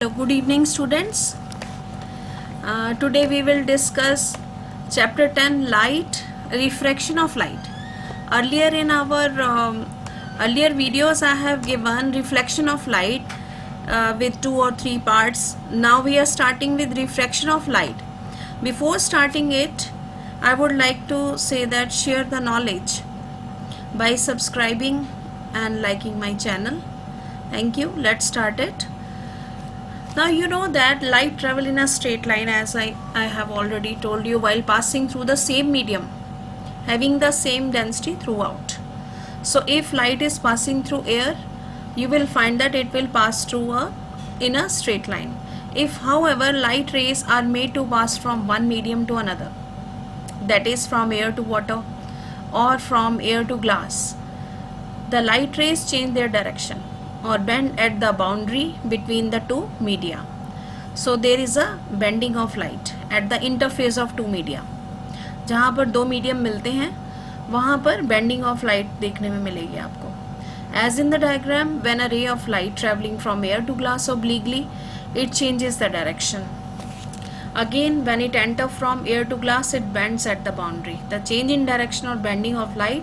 Good evening, students. Today we will discuss chapter 10, light, refraction of light. Earlier in our earlier videos I have given reflection of light with 2 or 3 parts. Now we are starting with refraction of light. Before starting it, I would like to say that share the knowledge by subscribing and liking my channel. Thank you. Let's start it. Now you know that light travel in a straight line, as I have already told you, while passing through the same medium, having the same density throughout. So if light is passing through air, you will find that it will pass through in a straight line. If however light rays are made to pass from one medium to another, that is from air to water or from air to glass, the light rays change their direction or bend at the boundary between the two media. So there is a bending of light at the interface of two media. जहाँ पर दो medium मिलते हैं वहाँ पर bending of light देखने में मिलेगी आपको. As in the diagram, when a ray of light traveling from air to glass obliquely, it changes the direction. Again, when it enters from air to glass, it bends at the boundary. The change in direction or bending of light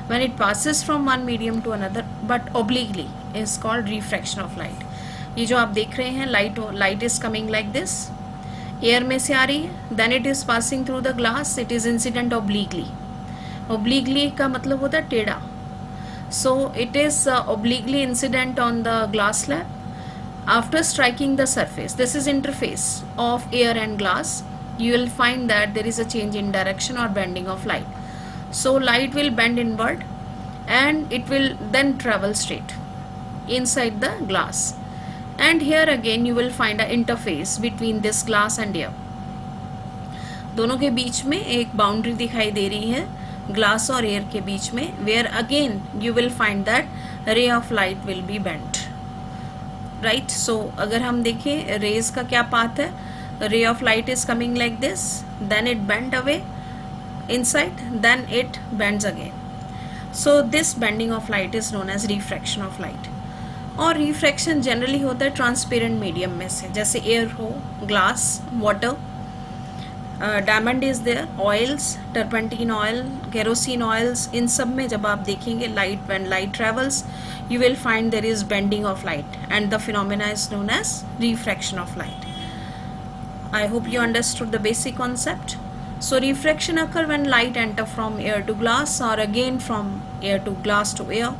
when it passes from one medium to another but obliquely is called refraction of light. ये जो आप देख रहे हैं light is coming like this, air में से आ रही है, then it is passing through the glass, it is incident obliquely. Obliquely का मतलब होता है टेढ़ा. So it is obliquely incident on the glass slab after striking the surface. This is interface of air and glass. You will find that there is a change in direction or bending of light. So light will bend inward and it will then travel straight inside the glass. And here again you will find an interface between this glass and air. दोनों के बीच में एक boundary दिखाई दे रही है glass और air के बीच में, where again you will find that ray of light will be bent. Right? So अगर हम देखें rays का क्या path है, ray of light is coming like this, then it bent away inside, then it bends again. So this bending of light is known as refraction of light. और refraction generally होता है transparent medium में से, जैसे air हो, glass, water, diamond is there, oils, turpentine oil, kerosene oils, इन सब में जब आप देखेंगे light, when light travels you will find there is bending of light and the phenomena is known as refraction of light. I hope you understood the basic concept. So refraction occur when light enter from air to glass or again from air to glass to air.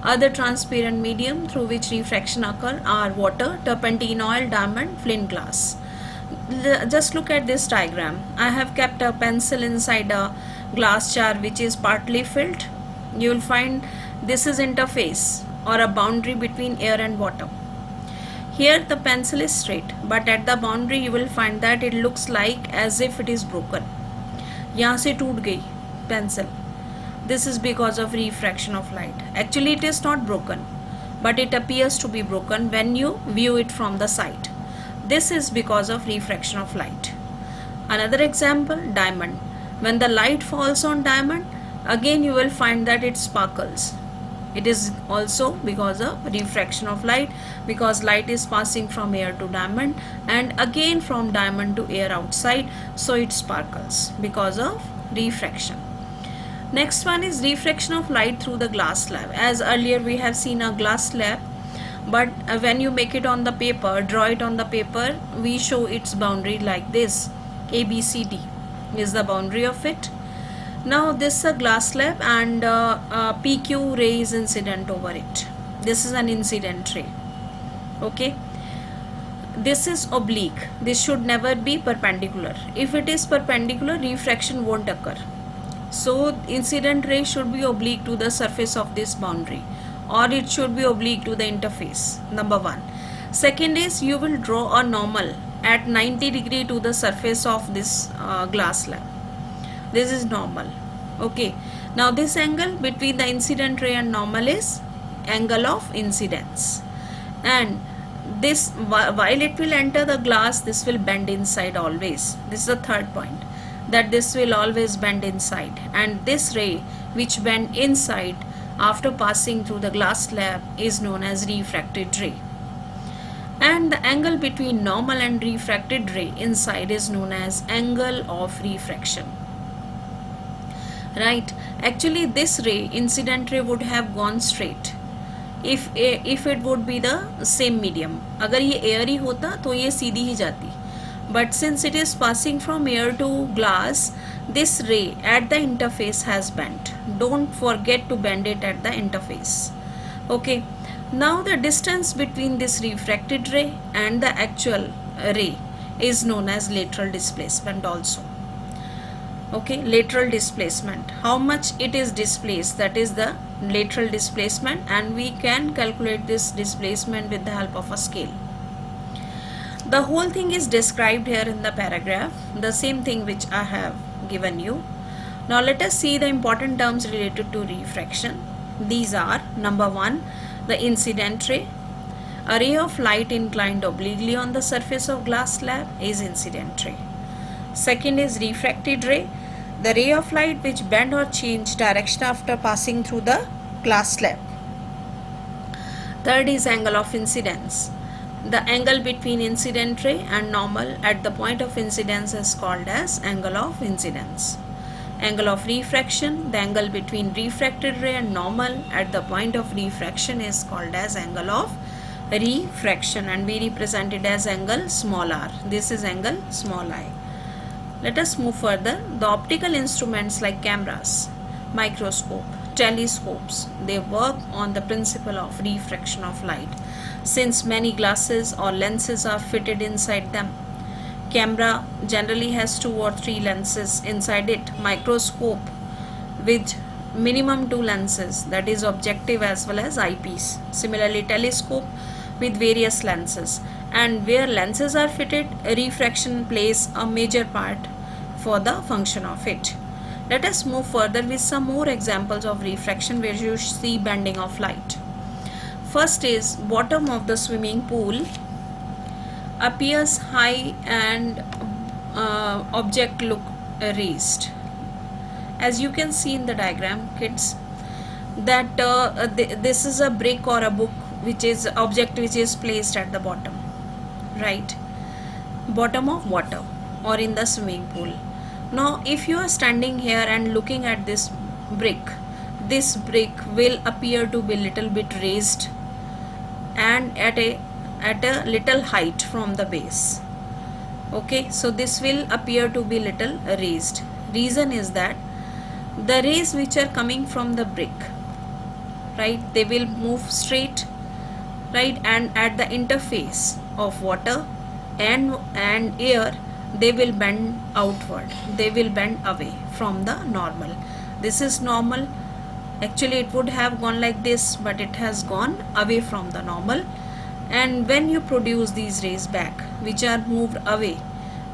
Other transparent medium through which refraction occur are water, turpentine oil, diamond, flint glass. Just look at this diagram. I have kept a pencil inside a glass jar which is partly filled. You will find this is interface or a boundary between air and water. Here the pencil is straight, but at the boundary you will find that it looks like as if it is broken. यहाँ से टूट गई pencil. This is because of refraction of light. Actually it is not broken, but it appears to be broken when you view it from the side. This is because of refraction of light. Another example, diamond. When the light falls on diamond, again you will find that it sparkles. It is also because of refraction of light, because light is passing from air to diamond and again from diamond to air outside, so it sparkles because of refraction. Next one is refraction of light through the glass slab. As earlier we have seen a glass slab, but when you make it on the paper, draw it on the paper, we show its boundary like this. ABCD is the boundary of it. Now this is a glass slab and PQ ray is incident over it. This is an incident ray. Okay. This is oblique. This should never be perpendicular. If it is perpendicular, refraction won't occur. So incident ray should be oblique to the surface of this boundary, or it should be oblique to the interface. Number one. Second is you will draw a normal at 90 degree to the surface of this glass slab. This is normal. Okay. Now this angle between the incident ray and normal is angle of incidence. And this, while it will enter the glass, this will bend inside always. This is the third point, that this will always bend inside. And this ray which bend inside after passing through the glass slab is known as refracted ray. and the angle between normal and refracted ray inside is known as angle of refraction. Right, actually this ray, incident ray, would have gone straight if it would be the same medium. अगर ये air ही होता तो ये सीधी ही जाती, but since it is passing from air to glass, this ray at the interface has bent. Don't forget to bend it at the interface. Okay, now the distance between this refracted ray and the actual ray is known as lateral displacement also. Okay, lateral displacement, how much it is displaced, that is the lateral displacement, and we can calculate this displacement with the help of a scale. The whole thing is described here in the paragraph, the same thing which I have given you. Now let us see the important terms related to refraction. These are: number 1, the incident ray. A ray of light inclined obliquely on the surface of glass slab is incident ray. Second is refracted ray, the ray of light which bend or change direction after passing through the glass slab. Third is angle of incidence. The angle between incident ray and normal at the point of incidence is called as angle of incidence. Angle of refraction, the angle between refracted ray and normal at the point of refraction is called as angle of refraction, and we represent it as angle small r. This is angle small I. Let us move further. The optical instruments like cameras, microscope, telescopes, they work on the principle of refraction of light, since many glasses or lenses are fitted inside them. Camera generally has 2 or 3 lenses inside it. Microscope with minimum 2 lenses, that is objective as well as eyepiece. Similarly, telescope with various lenses, and where lenses are fitted, refraction plays a major part for the function of it. Let us move further with some more examples of refraction where you see bending of light. First is bottom of the swimming pool appears high and object look raised. As you can see in the diagram, kids, that this is a brick or a book which is object which is placed at the bottom, right, bottom of water or in the swimming pool. Now if you are standing here and looking at this brick will appear to be little bit raised and at a little height from the base. Okay, so this will appear to be little raised. Reason is that the rays which are coming from the brick, right, they will move straight, right, and at the interface of water and air, they will bend outward, they will bend away from the normal. This is normal. Actually it would have gone like this, but it has gone away from the normal. And when you produce these rays back which are moved away,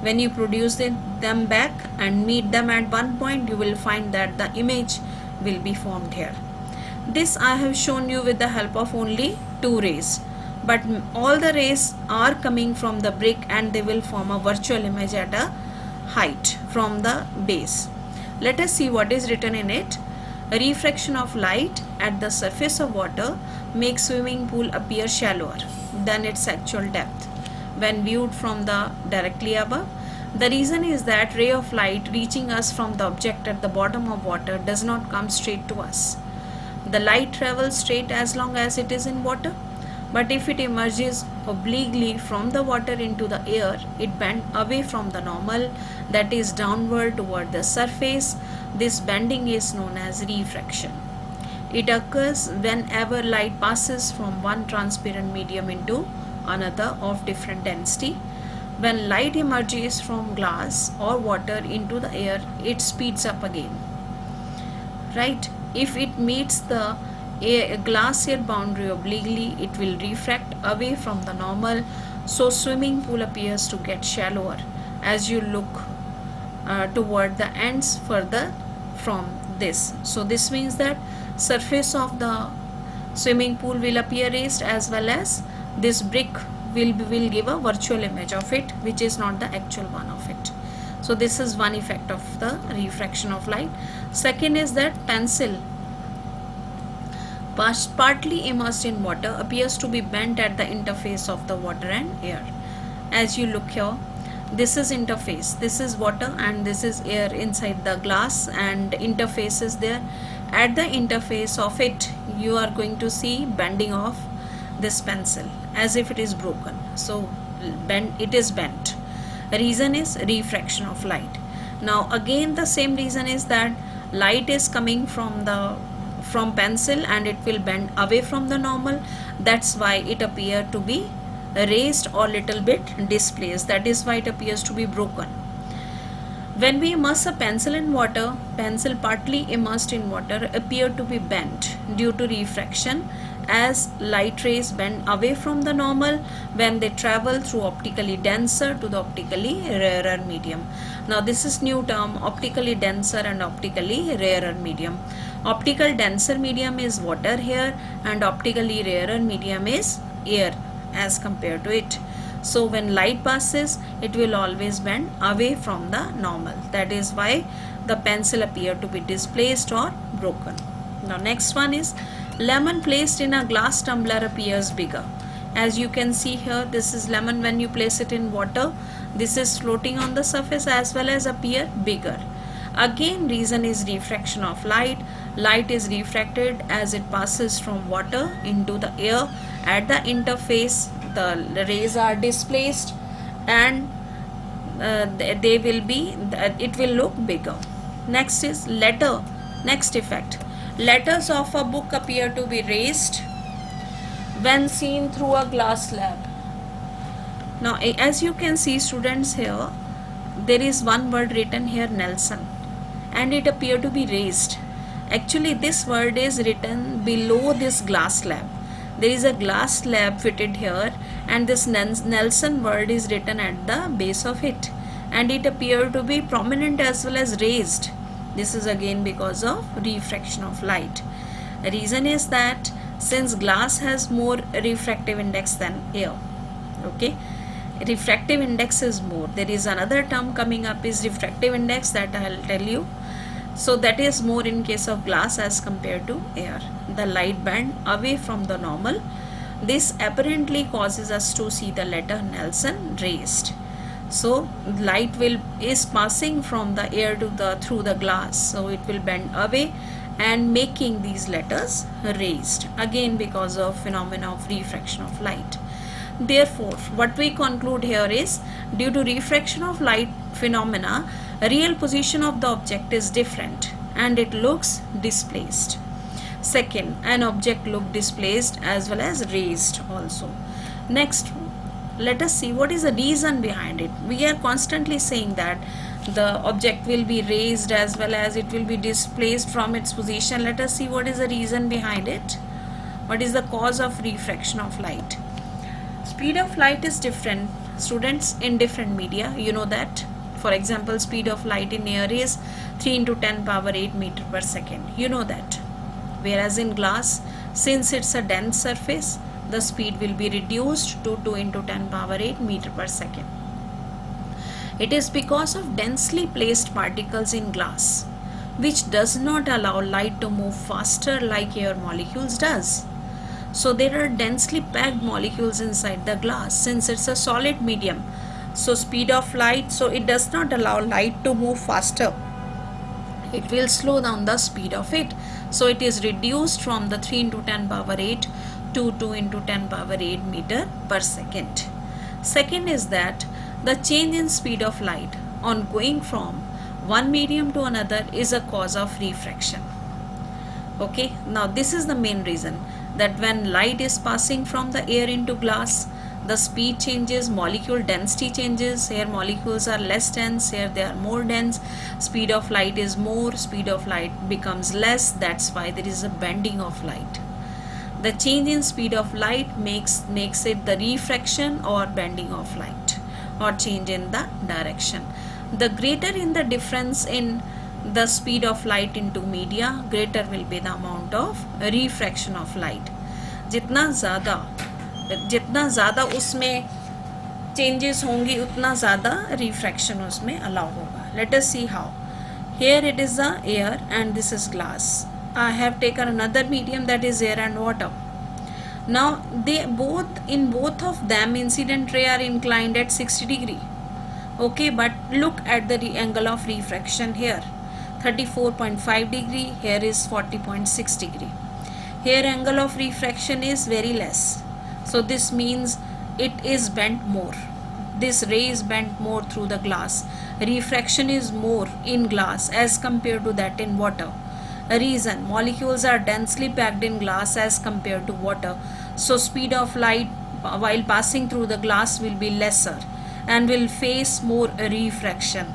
when you produce them back and meet them at one point, you will find that the image will be formed here. This I have shown you with the help of only 2 rays, but all the rays are coming from the brick and they will form a virtual image at a height from the base. Let us see what is written in it. A refraction of light at the surface of water makes swimming pool appear shallower than its actual depth when viewed from the directly above. The reason is that ray of light reaching us from the object at the bottom of water does not come straight to us. The light travels straight as long as it is in water, but if it emerges obliquely from the water into the air, it bends away from the normal, that is downward toward the surface. This bending is known as refraction. It occurs whenever light passes from one transparent medium into another of different density. When light emerges from glass or water into the air, it speeds up again, right? If it meets the glass air boundary obliquely, it will refract away from the normal. So swimming pool appears to get shallower as you look toward the ends further from this. So this means that surface of the swimming pool will appear raised, as well as this brick will give a virtual image of it, which is not the actual one of it. So this is one effect of the refraction of light. Second is that partly immersed in water, appears to be bent at the interface of the water and air. As you look here, this is interface, this is water and this is air inside the glass, and interface is there. At the interface of it, you are going to see bending of this pencil as if it is broken. So it is bent. Reason is refraction of light. Now again the same reason is that light is coming from pencil and it will bend away from the normal. That's why it appear to be raised or little bit displaced. That is why it appears to be broken. When we immerse a pencil in water, pencil partly immersed in water appear to be bent due to refraction, as light rays bend away from the normal when they travel through optically denser to the optically rarer medium. Now this is new term, optically denser and optically rarer medium. Optical denser medium is water here and optically rarer medium is air as compared to it. So when light passes, it will always bend away from the normal. That is why the pencil appear to be displaced or broken. Now next one is lemon placed in a glass tumbler appears bigger. As you can see here, this is lemon. When you place it in water, this is floating on the surface as well as appear bigger. Again, reason is refraction of light. Light is refracted as it passes from water into the air. At the interface, the rays are displaced and it will look bigger. Next is letter. Next effect. Letters of a book appear to be raised when seen through a glass slab. Now as you can see students here, there is one word written here, Nelson, and it appear to be raised. Actually this word is written below this glass slab. There is a glass slab fitted here and this Nelson word is written at the base of it, and it appear to be prominent as well as raised. This is again because of refraction of light. The reason is that since glass has more refractive index than air, okay, refractive index is more. There is another term coming up is refractive index, that I'll tell you. So that is more in case of glass as compared to air. The light bend away from the normal. This apparently causes us to see the letter Nelson raised. So light is passing from the air to through the glass, so it will bend away and making these letters raised, again because of phenomena of refraction of light. Therefore what we conclude here is, due to refraction of light phenomena, real position of the object is different and it looks displaced. Second, an object look displaced as well as raised also. Next, let us see what is the reason behind it. We are constantly saying that the object will be raised as well as it will be displaced from its position. Let us see what is the reason behind it. What is the cause of refraction of light? Speed of light is different, students, in different media. You know that. For example, speed of light in air is 3 into 10 power 8 meter per second. You know that. Whereas in glass, since it's a dense surface, the speed will be reduced to 2 into 10 power 8 meter per second. It is because of densely placed particles in glass, which does not allow light to move faster like air molecules does. So there are densely packed molecules inside the glass since it's a solid medium. So speed of light, so it does not allow light to move faster. It will slow down the speed of it. So it is reduced from the 3 into 10 power 8 to 2 into 10 power 8 meter per second. Second is that the change in speed of light on going from one medium to another is a cause of refraction. Okay, now this is the main reason that when light is passing from the air into glass, the speed changes, molecule density changes. Here molecules are less dense, here they are more dense. Speed of light is more, speed of light becomes less. That's why there is a bending of light. The change in speed of light makes it the refraction or bending of light, or change in the direction. The greater in the difference in the speed of light into media, greater will be the amount of refraction of light. जितना ज़्यादा उसमें changes होंगी, उतना ज़्यादा refraction उसमें allow होगा. Let us see how. Here it is the air and this is glass. I have taken another medium, that is air and water. Now in both of them incident ray are inclined at 60 degree. Okay, but look at the angle of refraction here, 34.5 degree, here is 40.6 degree. Here angle of refraction is very less, so this means it is bent more. This ray is bent more through the glass. Refraction is more in glass as compared to that in water. A reason, molecules are densely packed in glass as compared to water, so speed of light while passing through the glass will be lesser and will face more refraction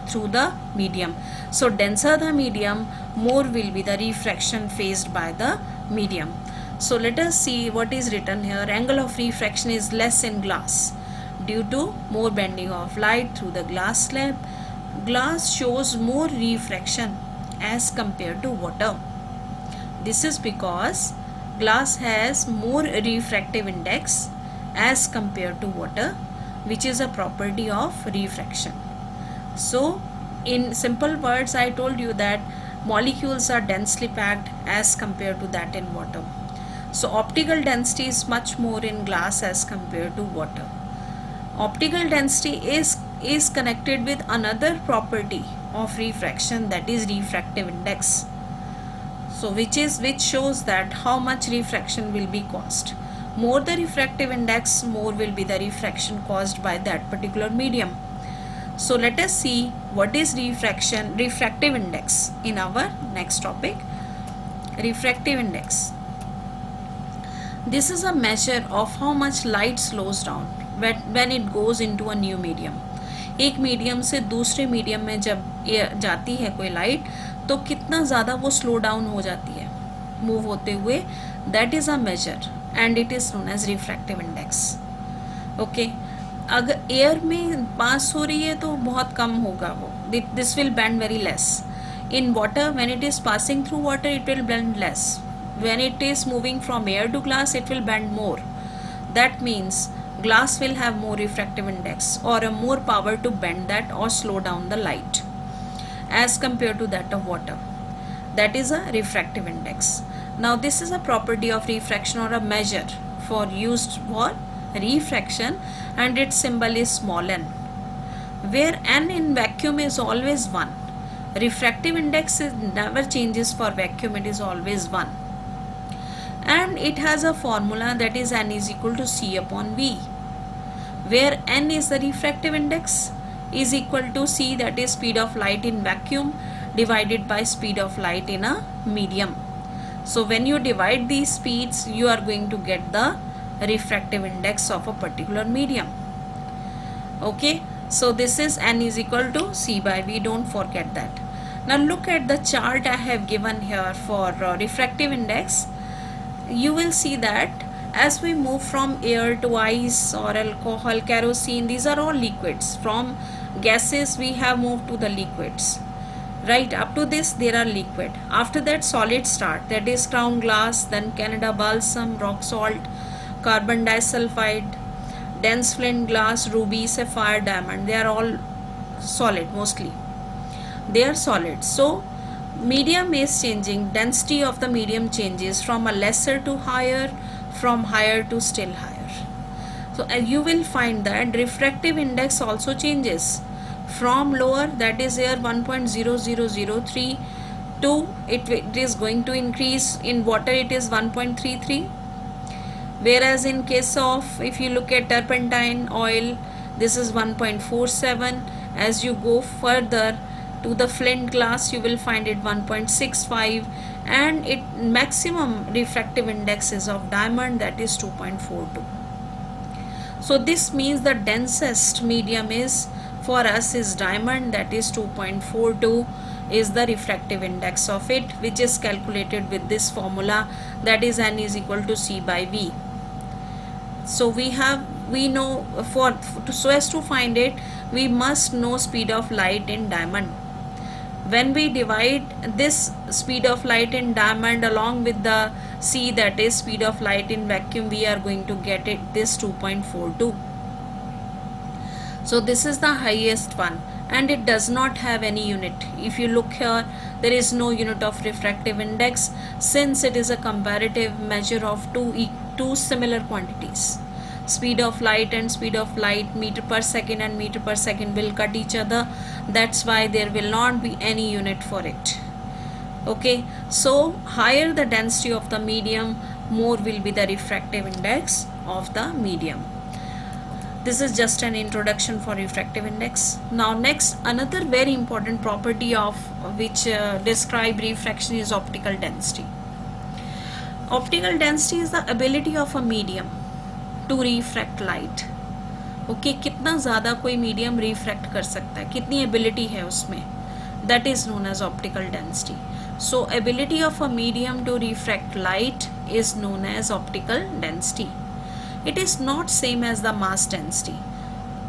through the medium. So denser the medium, more will be the refraction faced by the medium. So let us see what is written here. Angle of refraction is less in glass due to more bending of light through the glass slab. Glass shows more refraction as compared to water. This is because glass has more refractive index as compared to water, which is a property of refraction. So in simple words, I told you that molecules are densely packed as compared to that in water. So optical density is much more in glass as compared to water. Optical density is connected with another property of refraction, that is refractive index. So which shows that how much refraction will be caused. More the refractive index, more will be the refraction caused by that particular medium. So let us see what is refractive index in our next topic. Refractive index. This is a measure of how much light slows down when it goes into a new medium. एक medium से दूसरे medium में जब जाती है कोई light, तो कितना ज़्यादा वो स्लो डाउन हो जाती है मूव होते हुए. That is a major and it is known as refractive index. Okay, अगर एयर में पास हो रही है तो बहुत कम होगा वो, this will bend very less. In water, when it is passing through water, it will bend less. When it is moving from air to glass, it will bend more. That means glass will have more refractive index or a more power to bend that or slow down the light as compared to that of water. That is a refractive index. Now this is a property of refraction or a measure used for refraction, and its symbol is small n, where n in vacuum is always 1. Refractive index never changes for vacuum, it is always 1. And it has a formula, that is n is equal to c upon v, where n is the refractive index, is equal to c, that is speed of light in vacuum, divided by speed of light in a medium. So when you divide these speeds, you are going to get the refractive index of a particular medium. Okay, so this is n is equal to c by v, don't forget that. Now look at the chart I have given here for refractive index. You will see that as we move from air to ice or alcohol, kerosene, these are all liquids. From gases we have moved to the liquids, right? Up to this there are liquid. After that solids start, that is crown glass, then Canada balsam, rock salt, carbon disulfide, dense flint glass, ruby, sapphire, diamond. They are all solid, mostly they are solid. So medium is changing, density of the medium changes from a lesser to higher, from higher to still higher. So you will find that refractive index also changes from lower, that is here 1.0003, to it is going to increase. In water it is 1.33, whereas in case of, if you look at turpentine oil, this is 1.47. As you go further to the flint glass, you will find it 1.65, and it maximum refractive index is of diamond, that is 2.42. So this means the densest medium is for us is diamond, that is 2.42 is the refractive index of it, which is calculated with this formula, that is n is equal to c by v. So we know so as to find it, we must know speed of light in diamond. When we divide this speed of light in diamond along with the c, that is speed of light in vacuum, we are going to get it this 2.42. So this is the highest one, and it does not have any unit. If you look here, there is no unit of refractive index, since it is a comparative measure of two similar quantities. Speed of light and speed of light, meter per second and meter per second, will cut each other. That's why there will not be any unit for it. Okay, so higher the density of the medium, more will be the refractive index of the medium. This is just an introduction for refractive index. Now next, another very important property of which describe refraction is optical density. Optical density is the ability of a medium to refract light. Okay, कितना ज़्यादा कोई medium refract कर सकता है, कितनी ability है उसमें, that is known as optical density. So ability of a medium to refract light is known as optical density. It is not same as the mass density.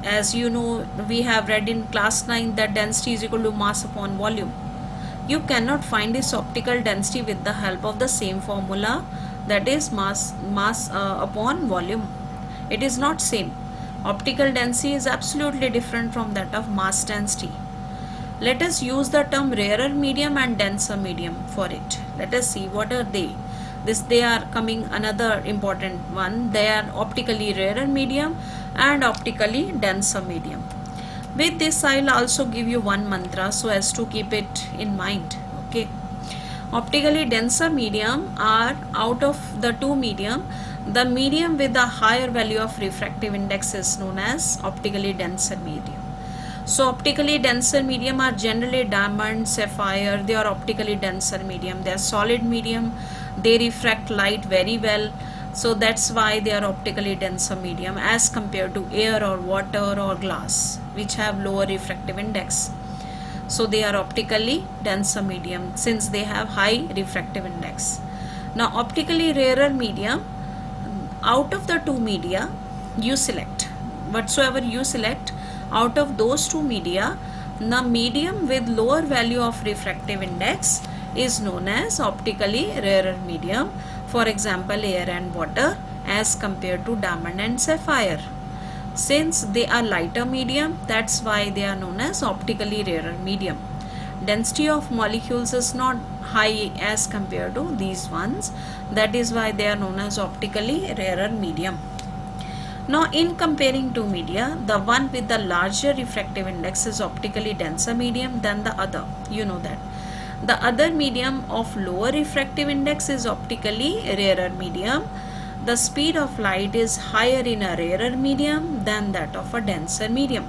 As you know, we have read in class 9 that density is equal to mass upon volume. You cannot find this optical density with the help of the same formula, that is mass upon volume. It is not same. Optical density is absolutely different from that of mass density. Let us use the term rarer medium and denser medium for it. Let us see what are they. They are coming another important one. They are optically rarer medium and optically denser medium. With this, I will also give you one mantra so as to keep it in mind. Okay. Optically denser medium are, out of the two medium, the medium with a higher value of refractive index is known as optically denser medium. So optically denser medium are generally diamond, sapphire. They are optically denser medium. They are solid medium. They refract light very well. So that's why they are optically denser medium as compared to air or water or glass, which have lower refractive index. So they are optically denser medium since they have high refractive index. Now optically rarer medium, out of the two media you select, whatsoever you select, out of those two media, the medium with lower value of refractive index is known as optically rarer medium. For example, air and water as compared to diamond and sapphire. Since they are lighter medium, that's why they are known as optically rarer medium. Density of molecules is not high as compared to these ones. That is why they are known as optically rarer medium. Now in comparing two media, the one with the larger refractive index is optically denser medium than the other. You know that. The other medium of lower refractive index is optically rarer medium. The speed of light is higher in a rarer medium than that of a denser medium.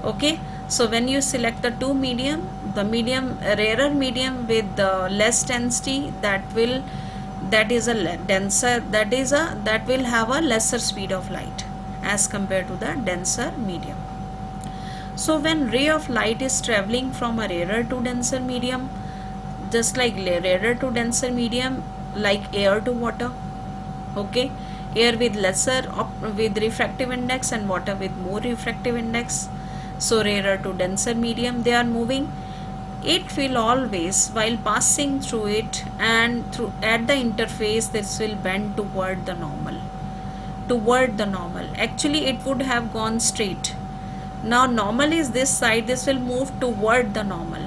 Okay, so when you select the two medium, the rarer medium with the less density, that will have a lesser speed of light as compared to the denser medium. So when ray of light is traveling from a rarer to denser medium, just like rarer to denser medium, like air to water, okay, air with with refractive index and water with more refractive index. So rarer to denser medium, they are moving. It will always, while passing through it and at the interface, this will bend toward the normal. Actually it would have gone straight. Now normal is this side, this will move toward the normal.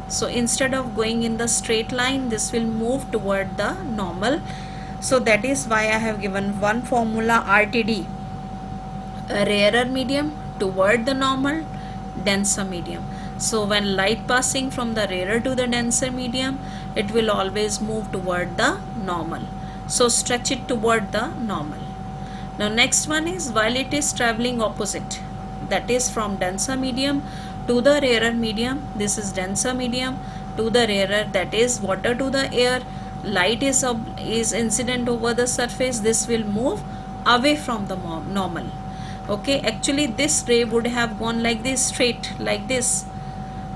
So instead of going in the straight line, this will move toward the normal. So that is why I have given one formula, RTD. A rarer medium toward the normal, denser medium. So when light passing from the rarer to the denser medium, it will always move toward the normal. So stretch it toward the normal. Now next one is while it is traveling opposite, that is from denser medium to the rarer medium. This is denser medium to the rarer, that is water to the air. Light is incident over the surface. This will move away from the normal. Okay, actually this ray would have gone like this, straight like this,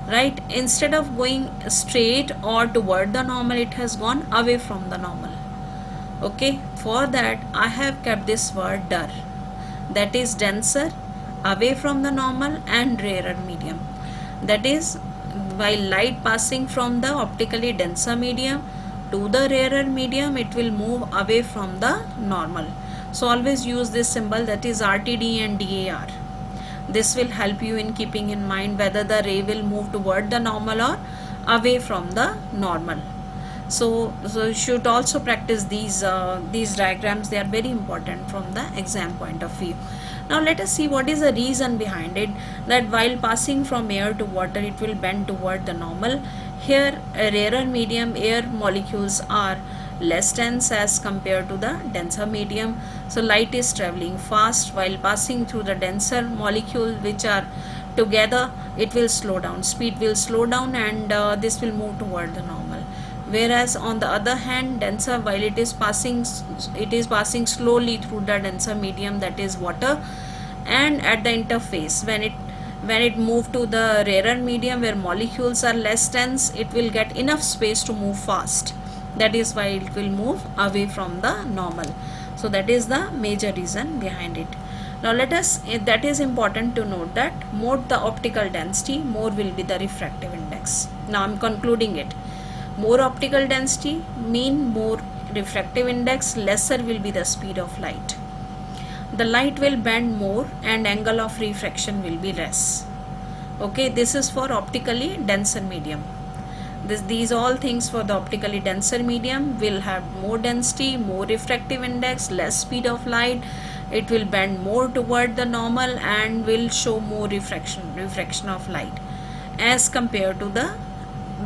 right? Instead of going straight or toward the normal, it has gone away from the normal. Okay, for that I have kept this word DAR, that is denser, away from the normal, and rarer medium. That is, while light passing from the optically denser medium to the rarer medium, it will move away from the normal. So always use this symbol, that is RTD and DAR. This will help you in keeping in mind whether the ray will move toward the normal or away from the normal. So you should also practice these diagrams. They are very important from the exam point of view. Now let us see what is the reason behind it, that while passing from air to water it will bend toward the normal. Here a rarer medium, air molecules are less dense as compared to the denser medium. So light is traveling fast. While passing through the denser molecule which are together, it will slow down. Speed will slow down, and this will move toward the normal. Whereas on the other hand, denser, while it is passing slowly through the denser medium, that is water, and at the interface when it move to the rarer medium where molecules are less dense, it will get enough space to move fast. That is why it will move away from the normal. So that is the major reason behind it. Now that is important to note, that more the optical density, more will be the refractive index. Now I am concluding it. More optical density mean more refractive index, lesser will be the speed of light. The light will bend more and angle of refraction will be less. Okay, this is for optically denser medium. These all things for the optically denser medium will have more density, more refractive index, less speed of light. It will bend more toward the normal and will show more refraction of light as compared to the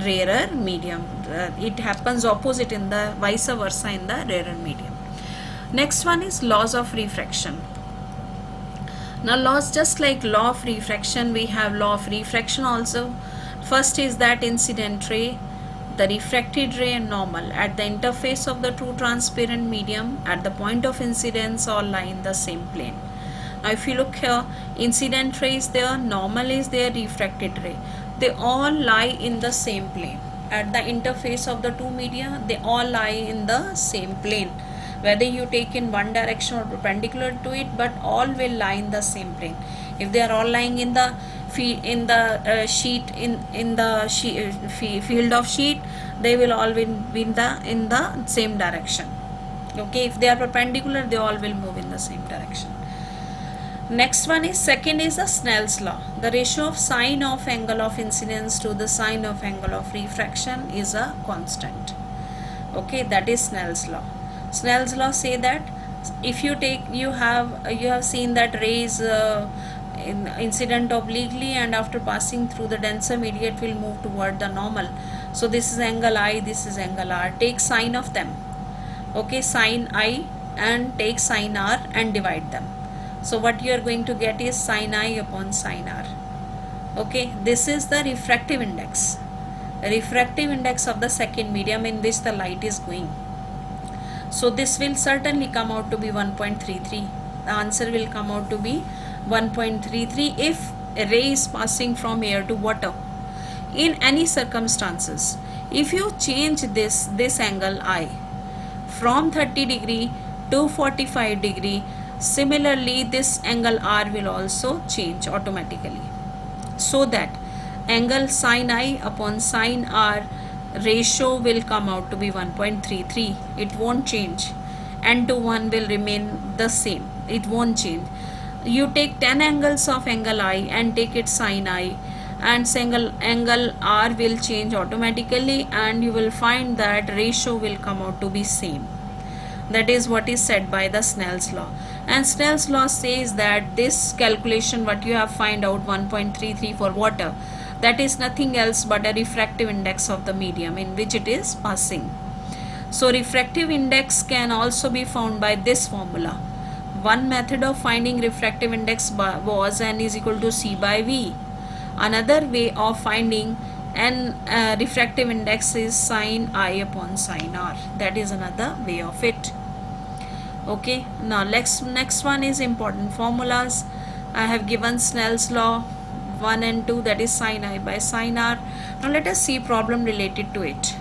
rarer medium. It happens opposite in the vice versa in the rarer medium. Next one is laws of refraction. Now laws, just like law of refraction, we have law of refraction also. First is that incident ray, the refracted ray and normal at the interface of the two transparent medium at the point of incidence all lie in the same plane. Now if you look here, incident ray is there, normal is there, refracted ray, they all lie in the same plane. At the interface of the two media, they all lie in the same plane, whether you take in one direction or perpendicular to it, but all will lie in the same plane. If they are all lying in the field of sheet, they will all be in the same direction. Okay, if they are perpendicular, they all will move in the same direction. Next one is, second is the Snell's law. The ratio of sine of angle of incidence to the sine of angle of refraction is a constant. Okay, that is Snell's law. Snell's law say that if you take, you have seen that rays incident obliquely, and after passing through the denser media it will move toward the normal. So this is angle I, this is angle R. Take sine of them. Okay, sine I and take sine R and divide them. So what you are going to get is sine I upon sine R. Okay, this is the refractive index of the second medium in which the light is going. So this will certainly come out to be 1.33. The answer will come out to be 1.33 if a ray is passing from air to water. In any circumstances, if you change this angle I from 30 degree to 45 degree, similarly this angle R will also change automatically, so that angle sine I upon sine R ratio will come out to be 1.33. It won't change. N to 1 will remain the same. It won't change. You take 10 angles of angle I and take it sine I, and angle R will change automatically, and you will find that ratio will come out to be same. That is what is said by the Snell's law. And Snell's law says that this calculation what you have find out 1.33 for water, that is nothing else but a refractive index of the medium in which it is passing. So refractive index can also be found by this formula. One method of finding refractive index was N is equal to C by V. Another way of finding N refractive index is sine I upon sine R. That is another way of it. Okay, now next one is important formulas. I have given Snell's law 1 and 2, that is sine I by sine R. Now let us see problem related to it.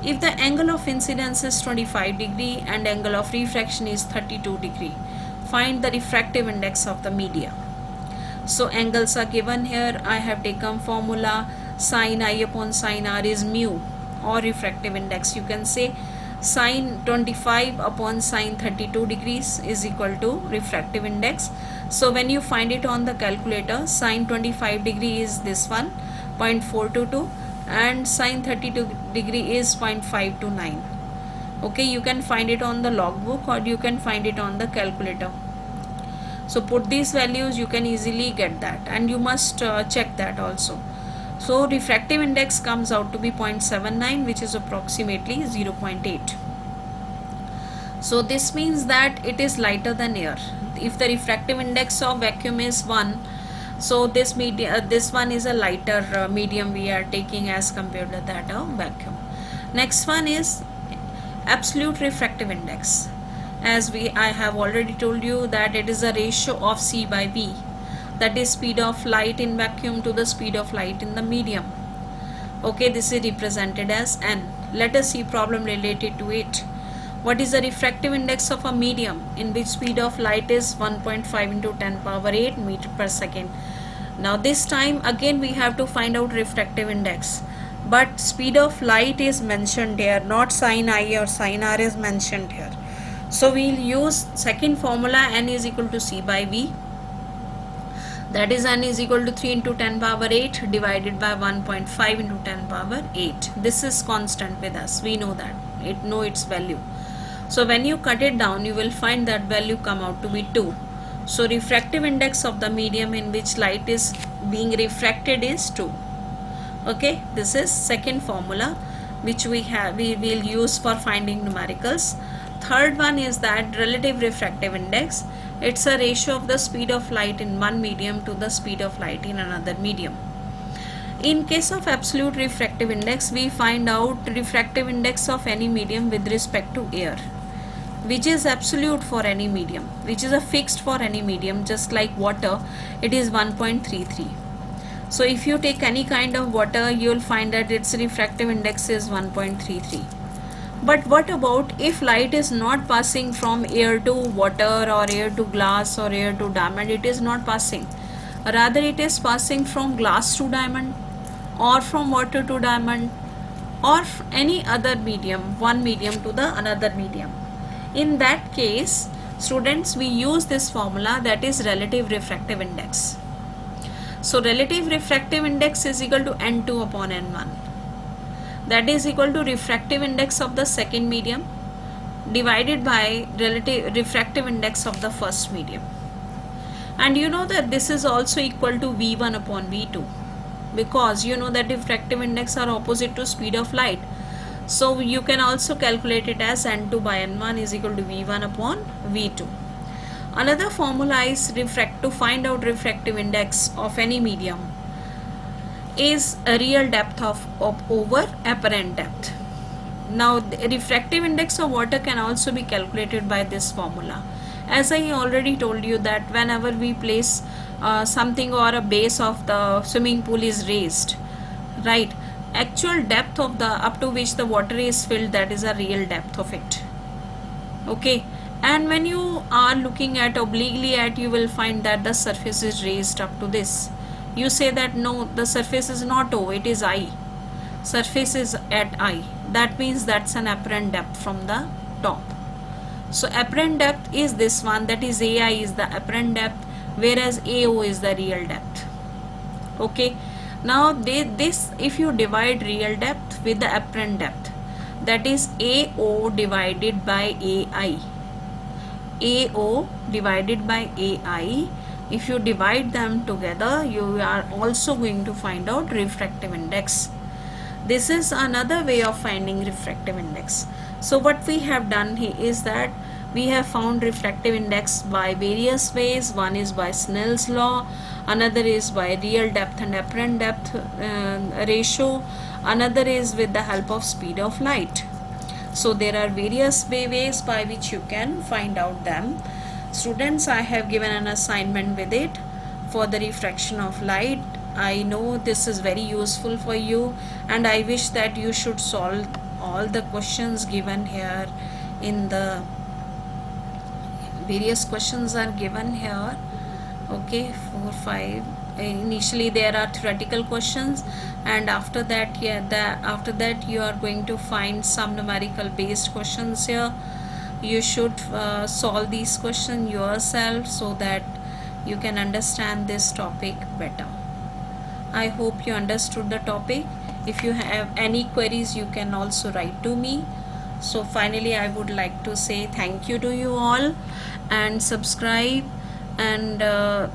If the angle of incidence is 25 degree and angle of refraction is 32 degree, find the refractive index of the media. So angles are given here. I have taken formula sine I upon sine R is mu, or refractive index. You can say Sine 25 upon sine 32 degrees is equal to refractive index. So when you find it on the calculator, sine 25 degree is this one, 0.422, and sine 32 degree is 0.529. Okay, you can find it on the logbook or you can find it on the calculator. So put these values, you can easily get that, and you must check that also. So refractive index comes out to be 0.79, which is approximately 0.8. So this means that it is lighter than air. If the refractive index of vacuum is 1, so this one is a lighter medium we are taking as compared to that of vacuum. Next one is absolute refractive index. As I have already told you that it is a ratio of C by V, that is speed of light in vacuum to the speed of light in the medium. Okay, this is represented as N. Let us see problem related to it. What is the refractive index of a medium in which speed of light is 1.5 into 10 power 8 meter per second? Now this time again we have to find out refractive index, but speed of light is mentioned here, not sin I or sin R is mentioned here. So we'll use second formula, N is equal to C by V, that is N is equal to 3 into 10 power 8 divided by 1.5 into 10 power 8. This is constant with us, we know that, know its value. So when you cut it down, you will find that value come out to be 2. So refractive index of the medium in which light is being refracted is 2. Okay, this is second formula which we will use for finding numericals. Third one is that relative refractive index. It's a ratio of the speed of light in one medium to the speed of light in another medium. In case of absolute refractive index, we find out refractive index of any medium with respect to air, which is absolute for any medium, which is a fixed for any medium. Just like water, it is 1.33. So if you take any kind of water, you will find that its refractive index is 1.33. But what about if light is not passing from air to water or air to glass or air to diamond? It is not passing. Rather, it is passing from glass to diamond or from water to diamond or any other medium, one medium to the another medium. In that case, students, we use this formula, that is relative refractive index. So relative refractive index is equal to N2 upon N1. That is equal to refractive index of the second medium divided by relative refractive index of the first medium. And you know that this is also equal to V1 upon V2, because you know that refractive index are opposite to speed of light. So you can also calculate it as N2 by N1 is equal to V1 upon V2. Another formula is to find out refractive index of any medium is a real depth of over apparent depth. Now the refractive index of water can also be calculated by this formula. As I already told you that whenever we place something or a base of the swimming pool is raised, right, actual depth of the up to which the water is filled, that is a real depth of it. Okay, and when you are looking at obliquely at, you will find that the surface is raised up to this. You say that no, the surface is not O, it is I. Surface is at I. That means that's an apparent depth from the top. So apparent depth is this one, that is AI is the apparent depth, whereas AO is the real depth. Okay, now this if you divide real depth with the apparent depth, that is AO divided by AI. AO divided by AI, if you divide them together, you are also going to find out refractive index. This is another way of finding refractive index. So what we have done here is that we have found refractive index by various ways. One is by Snell's law, another is by real depth and apparent depth ratio, another is with the help of speed of light. So there are various ways by which you can find out them. Students, I have given an assignment with it for the refraction of light. I know this is very useful for you, and I wish that you should solve all the questions given here. In the various questions are given here. Okay, 4, 5, initially there are theoretical questions, and after that, after that you are going to find some numerical based questions here. You should solve these questions yourself so that you can understand this topic better. I hope you understood the topic. If you have any queries, you can also write to me. So finally, I would like to say thank you to you all, and subscribe, and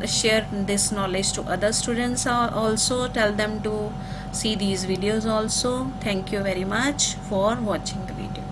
share this knowledge to other students also. Tell them to see these videos also. Thank you very much for watching the video.